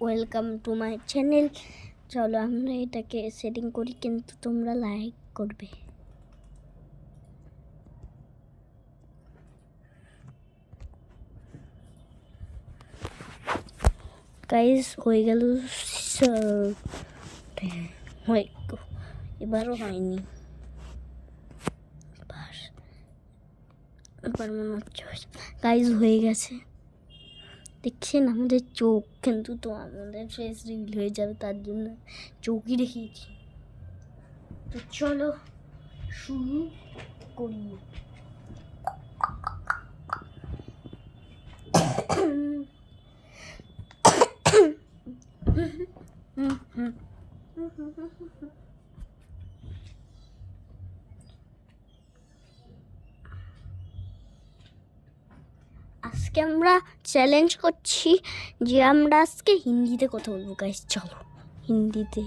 Welcome to my channel. চলো আমরা এটাকে সেটিং করি, কিন্তু তোমরা লাইক করবে। গাইস হয়ে গেল, এবারও হয়নি। এবার মনে হচ্ছে গাইস হয়ে গেছে। দেখছেন আমাদের চোখ, কিন্তু তো আমাদের ফেস রিভিল হয়ে যাবে, তার জন্য চোখই দেখিয়েছি। তো চলো শুরু করি। আজকে আমরা চ্যালেঞ্জ করছি যে আমরা আজকে হিন্দিতে কথা বলবো। গাইস চলো হিন্দিতে।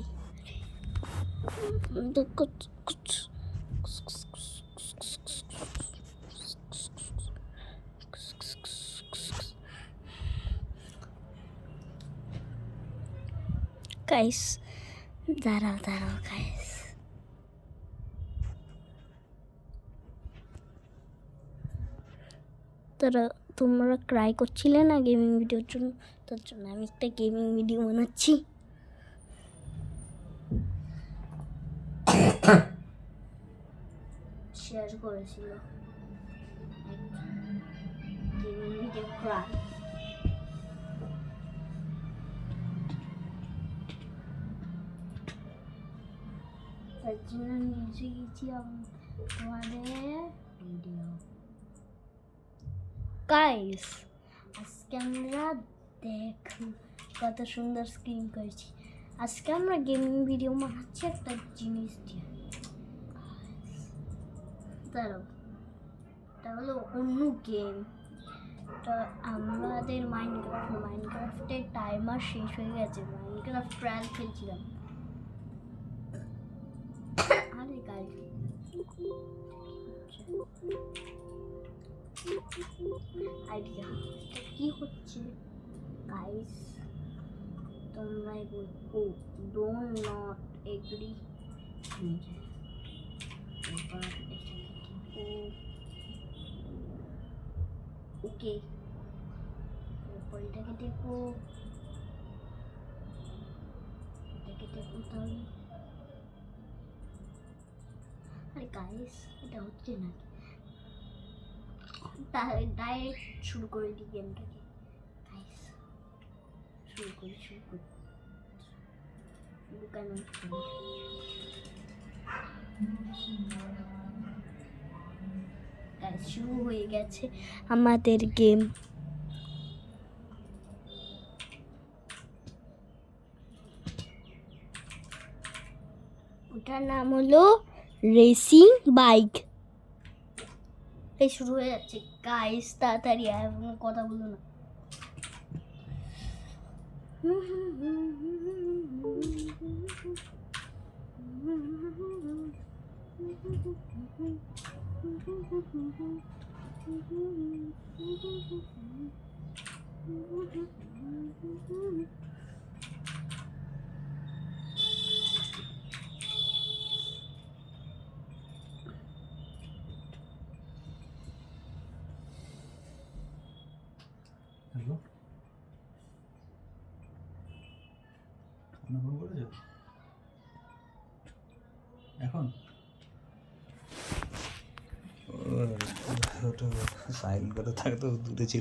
গাইস দাঁড়াও গাইস, তোমরা ট্রাই করছিলে না গেমিং ভিডিওর জন্য, তার জন্য আমি একটা গেমিং ভিডিও বানাচ্ছি। শেয়ার করেছিল গেমিং ভিডিও ট্রাই। তার জন্য নিয়ে গেছি আমাদের ভিডিও। গাইস আজকে আমরা দেখো কত সুন্দর স্ক্রিন করেছি। আজকে আমরা গেমিং ভিডিও বানাচ্ছি একটা জিনিস দিয়ে। দাঁড়াও, এটা হলো অন্য গেম। তা আমাদের মাইনক্রাফটের টাইমার শেষ হয়ে গেছে। মাইনক্রাফট ট্রায়াল খেলছিলাম। আরে গাইস আইডিয়া কি হচ্ছে গাইস, তোমরাই বলবো। Don't not agree. ওকে, এরপর এটাকে দেখো, তাহলে। আরে গাইস এটা হচ্ছে না, তাহলে ডাইরেক্ট শুরু করে দিই গেমটাকে। গাইস শুরু করি কেন গাইস শুরু হয়ে গেছে আমাদের গেম। ওটার নাম হলো রেসিং বাইক। এই শুরু হয়ে যাচ্ছে গাইস, তাড়াতাড়ি কথা বলো না। হ্যালো, ফোন করেছো এখন? সাইলেন্ট করে থাকতো, দূরে ছিল।